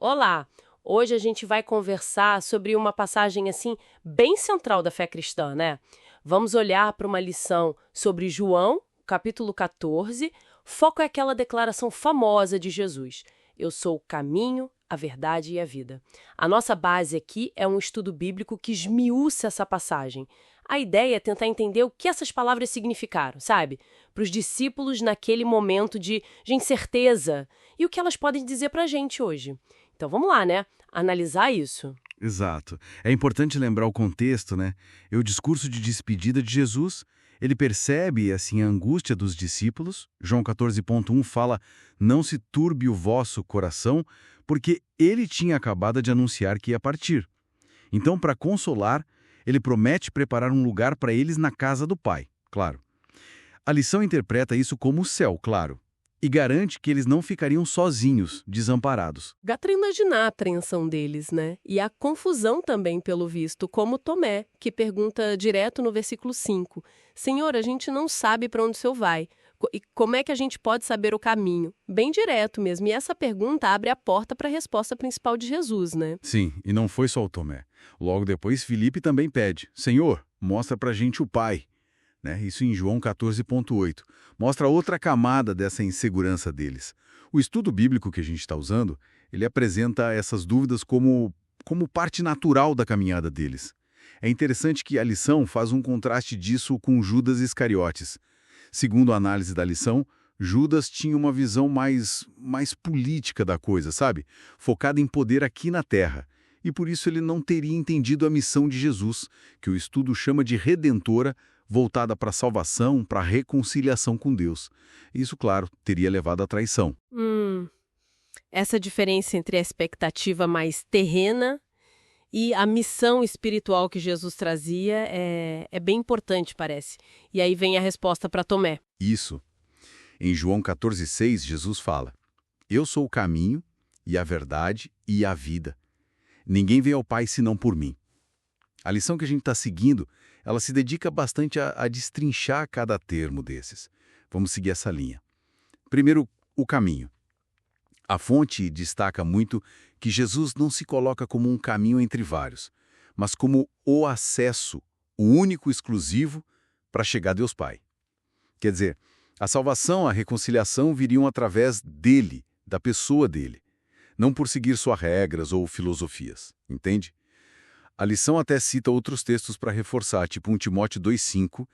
Olá! Hoje a gente vai conversar sobre uma passagem assim bem central da fé cristã, né? Vamos olhar para uma lição sobre João, capítulo 14. Foco é aquela declaração famosa de Jesus: Eu sou o caminho, a verdade e a vida. A nossa base aqui é um estudo bíblico que esmiuça essa passagem. A ideia é tentar entender o que essas palavras significaram, sabe? Para os discípulos naquele momento de incerteza e o que elas podem dizer para a gente hoje. Então vamos lá, né? Analisar isso. Exato. É importante lembrar o contexto, né? É o discurso de despedida de Jesus. Ele percebe, assim, a angústia dos discípulos. João 14,1 fala, não se turbe o vosso coração, porque ele tinha acabado de anunciar que ia partir. Então, para consolar, ele promete preparar um lugar para eles na casa do Pai, claro. A lição interpreta isso como o céu, claro, e garante que eles não ficariam sozinhos, desamparados. Dá para imaginar a apreensão deles, né? E a confusão também, pelo visto, como Tomé, que pergunta direto no versículo 5. Senhor, a gente não sabe para onde o Senhor vai. E como é que a gente pode saber o caminho? Bem direto mesmo. E essa pergunta abre a porta para a resposta principal de Jesus, né? Sim, e não foi só o Tomé. Logo depois, Filipe também pede, Senhor, mostra pra gente o Pai. Isso em João 14,8. Mostra outra camada dessa insegurança deles. O estudo bíblico que a gente está usando, ele apresenta essas dúvidas como parte natural da caminhada deles. É interessante que a lição faz um contraste disso com Judas Iscariotes. Segundo a análise da lição, Judas tinha uma visão mais política da coisa, sabe? Focada em poder aqui na terra. E por isso ele não teria entendido a missão de Jesus, que o estudo chama de redentora, voltada para a salvação, para a reconciliação com Deus. Isso, claro, teria levado à traição. Essa diferença entre a expectativa mais terrena e a missão espiritual que Jesus trazia é bem importante, parece. E aí vem a resposta para Tomé. Isso. Em João 14,6, Jesus fala, Eu sou o caminho e a verdade e a vida. Ninguém vem ao Pai senão por mim. A lição que a gente está seguindo, ela se dedica bastante a destrinchar cada termo desses. Vamos seguir essa linha. Primeiro, o caminho. A fonte destaca muito que Jesus não se coloca como um caminho entre vários, mas como o acesso, o único exclusivo para chegar a Deus Pai. Quer dizer, a salvação, a reconciliação viriam através dele, da pessoa dele, não por seguir suas regras ou filosofias, entende? A lição até cita outros textos para reforçar, tipo 1 Timóteo 2,5,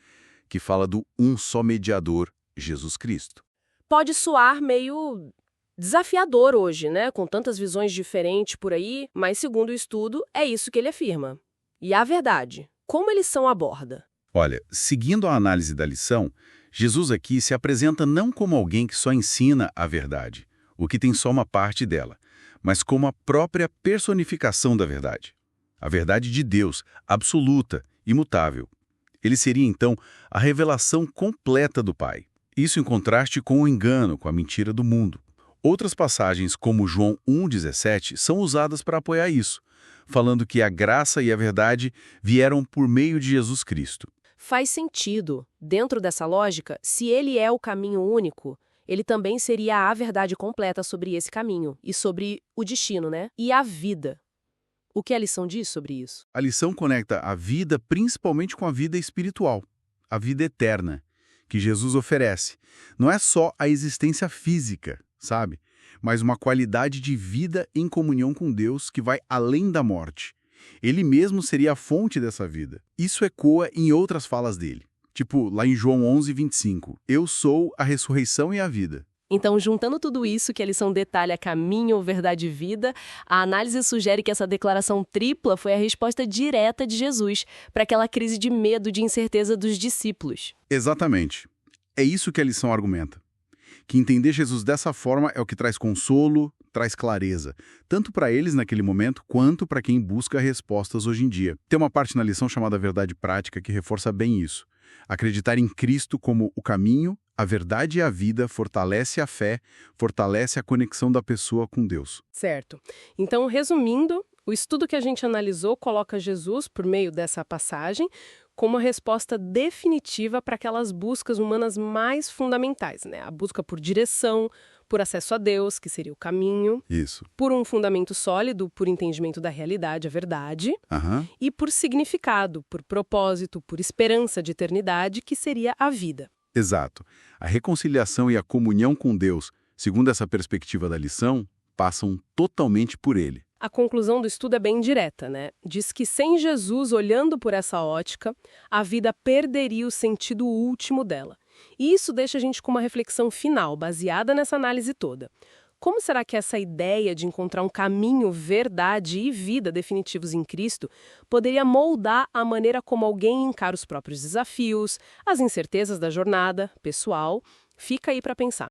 que fala do um só mediador, Jesus Cristo. Pode soar meio desafiador hoje, né? Com tantas visões diferentes por aí, mas segundo o estudo, é isso que ele afirma. E a verdade, como a lição aborda? Olha, seguindo a análise da lição, Jesus aqui se apresenta não como alguém que só ensina a verdade, o que tem só uma parte dela, mas como a própria personificação da verdade. A verdade de Deus, absoluta, imutável. Ele seria, então, a revelação completa do Pai. Isso em contraste com o engano, com a mentira do mundo. Outras passagens, como João 1,17, são usadas para apoiar isso, falando que a graça e a verdade vieram por meio de Jesus Cristo. Faz sentido. Dentro dessa lógica, se ele é o caminho único, ele também seria a verdade completa sobre esse caminho e sobre o destino, né? E a vida. O que a lição diz sobre isso? A lição conecta a vida principalmente com a vida espiritual, a vida eterna, que Jesus oferece. Não é só a existência física, sabe? Mas uma qualidade de vida em comunhão com Deus que vai além da morte. Ele mesmo seria a fonte dessa vida. Isso ecoa em outras falas dele. Tipo, lá em João 11,25, Eu sou a ressurreição e a vida. Então, juntando tudo isso que a lição detalha caminho, verdade e vida, a análise sugere que essa declaração tripla foi a resposta direta de Jesus para aquela crise de medo, de incerteza dos discípulos. Exatamente. É isso que a lição argumenta. Que entender Jesus dessa forma é o que traz consolo, traz clareza, tanto para eles naquele momento, quanto para quem busca respostas hoje em dia. Tem uma parte na lição chamada verdade prática que reforça bem isso. Acreditar em Cristo como o caminho, a verdade e a vida fortalece a fé, fortalece a conexão da pessoa com Deus. Certo. Então, resumindo, o estudo que a gente analisou coloca Jesus, por meio dessa passagem, como uma resposta definitiva para aquelas buscas humanas mais fundamentais, né? A busca por direção, por acesso a Deus, que seria o caminho, Isso. por um fundamento sólido, por entendimento da realidade, a verdade, Aham. e por significado, por propósito, por esperança de eternidade, que seria a vida. Exato. A reconciliação e a comunhão com Deus, segundo essa perspectiva da lição, passam totalmente por ele. A conclusão do estudo é bem direta, né? Diz que sem Jesus olhando por essa ótica, a vida perderia o sentido último dela. E isso deixa a gente com uma reflexão final, baseada nessa análise toda. Como será que essa ideia de encontrar um caminho, verdade e vida definitivos em Cristo poderia moldar a maneira como alguém encara os próprios desafios, as incertezas da jornada pessoal? Fica aí para pensar.